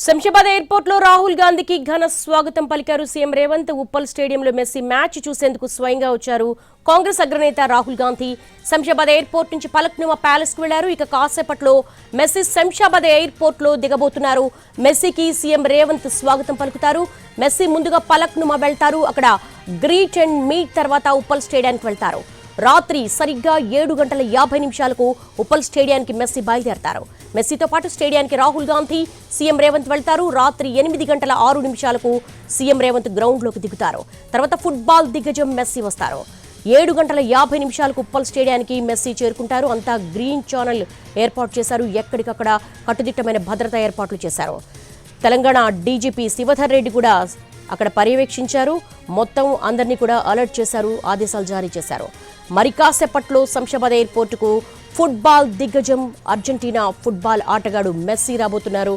Shamshabad airport లో రాహుల్ గాంధీకి ఘన స్వాగతం పలికారు సీఎం రేవంత్. ఉప్పల్ స్టేడియంలో మెస్సీ మ్యాచ్ చూసేందుకు స్వయంగా వచ్చారు. కాంగ్రెస్ అగ్రనేత రాహుల్ గాంధీ శంషాబాద్ ఎయిర్పోర్ట్ నుంచి పలక్నుమా ప్యాలెస్ కు వెళ్లారు. ఇక కాసేపట్లో మెస్సీ శంషాబాద్ ఎయిర్పోర్ట్ లో దిగబోతున్నారు. మెస్సీకి సీఎం రేవంత్ స్వాగతం పలుకుతారు. మెస్సీ ముందుగా పలక్నుమా వెళ్తారు. అక్కడ గ్రీట్ అండ్ మీట్ తర్వాత ఉప్పల్ స్టేడియానికి వెళ్తారు. రాత్రి సరిగ్గా 7:50 ఉప్పల్ స్టేడియానికి మెస్సీ బయలుదేరతారు. మెస్సీతో పాటు స్టేడియానికి రాహుల్ గాంధీ, సీఎం రేవంత్ వెళ్తారు. రాత్రి 8:06 సీఎం రేవంత్ గ్రౌండ్ లోకి దిగుతారు. తర్వాత ఫుట్బాల్ దిగ్గజం మెస్సీ వస్తారు. 7:50 ఉప్పల్ స్టేడియానికి మెస్సీ చేరుకుంటారు. అంతా గ్రీన్ ఛానల్ ఏర్పాటు చేశారు. ఎక్కడికక్కడ కట్టుదిట్టమైన భద్రతా ఏర్పాట్లు చేశారు. తెలంగాణ డీజీపీ శివధర్ రెడ్డి కూడా అక్కడ పర్యవేక్షించారు. మొత్తం అందరినీ కూడా అలర్ట్ చేశారు, ఆదేశాలు జారీ చేశారు. మరి కాసేపట్లో శంషాబాద్ ఎయిర్పోర్టుకు ఫుట్బాల్ దిగ్గజం అర్జెంటీనా ఫుట్బాల్ ఆటగాడు మెస్సీ రాబోతున్నారు.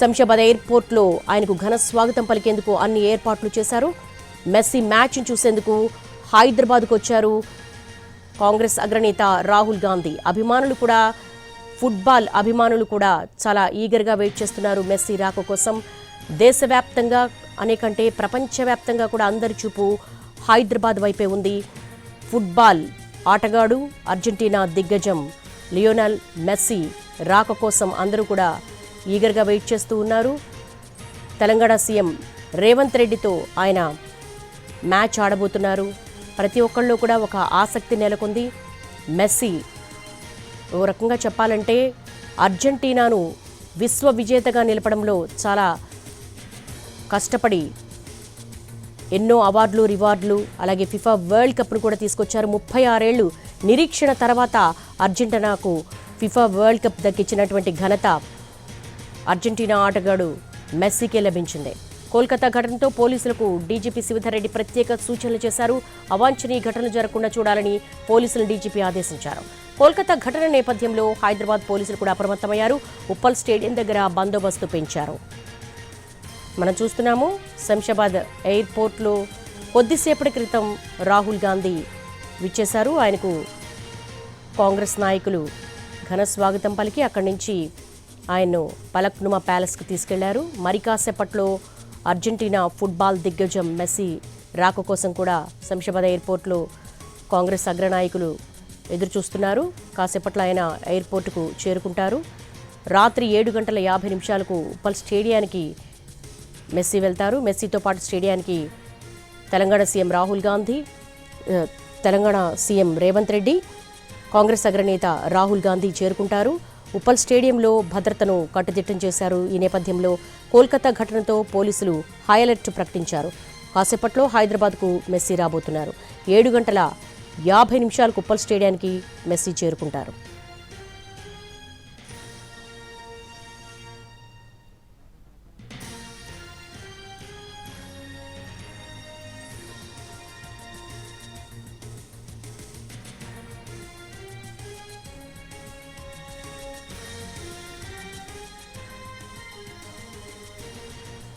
శంషాబాద్ ఎయిర్పోర్ట్లో ఆయనకు ఘన స్వాగతం పలికేందుకు అన్ని ఏర్పాట్లు చేశారు. మెస్సీ మ్యాచ్ చూసేందుకు హైదరాబాద్కు వచ్చారు కాంగ్రెస్ అగ్రనేత రాహుల్ గాంధీ. ఫుట్బాల్ అభిమానులు కూడా చాలా ఈగర్గా వెయిట్ చేస్తున్నారు మెస్సీ రాక కోసం. దేశవ్యాప్తంగా అనేకంటే ప్రపంచవ్యాప్తంగా కూడా అందరి చూపు హైదరాబాద్ వైపే ఉంది. ఫుట్బాల్ ఆటగాడు అర్జెంటీనా దిగ్గజం లియోనెల్ మెస్సీ రాక కోసం అందరూ కూడా ఈగర్గా వెయిట్ చేస్తూ ఉన్నారు. తెలంగాణ సీఎం రేవంత్ రెడ్డితో ఆయన మ్యాచ్ ఆడబోతున్నారు. ప్రతి ఒక్కళ్ళు కూడా ఒక ఆసక్తి నెలకొంది. మెస్సీ ఓ రకంగా చెప్పాలంటే అర్జెంటీనాను విశ్వ విజేతగా నిలపడంలో చాలా కష్టపడి ఎన్నో అవార్డులు, రివార్డులు, అలాగే ఫిఫా వరల్డ్ కప్ను కూడా తీసుకొచ్చారు. 36 ఏళ్లు నిరీక్షణ తర్వాత అర్జెంటీనాకు ఫిఫా వరల్డ్ కప్ దక్కించినటువంటి ఘనత అర్జెంటీనా ఆటగాడు మెస్సీకే లభించింది. కోల్కతా ఘటనతో పోలీసులకు డీజీపీ శివధర్ రెడ్డి ప్రత్యేక సూచనలు చేశారు. అవాంఛనీయ ఘటనలు జరగకుండా చూడాలని పోలీసులను డీజీపీ ఆదేశించారు. కోల్కతా ఘటన నేపథ్యంలో హైదరాబాద్ పోలీసులు కూడా అప్రమత్తమయ్యారు. ఉప్పల్ స్టేడియం దగ్గర బందోబస్తు పెంచారు. మనం చూస్తున్నాము శంషాబాద్ ఎయిర్పోర్ట్లో కొద్దిసేపటి క్రితం రాహుల్ గాంధీ విచ్చేశారు. ఆయనకు కాంగ్రెస్ నాయకులు ఘన స్వాగతం పలికి అక్కడి నుంచి ఆయన్ను పలక్నుమా ప్యాలెస్కు తీసుకెళ్లారు. మరి కాసేపట్లో అర్జెంటీనా ఫుట్బాల్ దిగ్గజం మెస్సీ రాక కోసం కూడా శంషాబాద్ ఎయిర్పోర్ట్లో కాంగ్రెస్ అగ్రనాయకులు ఎదురు చూస్తున్నారు. కాసేపట్లో ఆయన ఎయిర్పోర్టుకు చేరుకుంటారు. రాత్రి 7:50 ఉప్పల్ స్టేడియానికి మెస్సీ వెళ్తారు. మెస్సీతో పాటు స్టేడియానికి తెలంగాణ సీఎం రాహుల్ గాంధీ, తెలంగాణ సీఎం రేవంత్ రెడ్డి, కాంగ్రెస్ అగ్రనేత రాహుల్ గాంధీ చేరుకుంటారు. ఉప్పల్ స్టేడియంలో భద్రతను కట్టుదిట్టం చేశారు. ఈ నేపథ్యంలో కోల్కతా ఘటనతో పోలీసులు హై అలర్ట్ ప్రకటించారు. కాసేపట్లో హైదరాబాద్కు మెస్సీ రాబోతున్నారు. 7:50 ఉప్పల్ స్టేడియానికి మెస్సీ చేరుకుంటారు.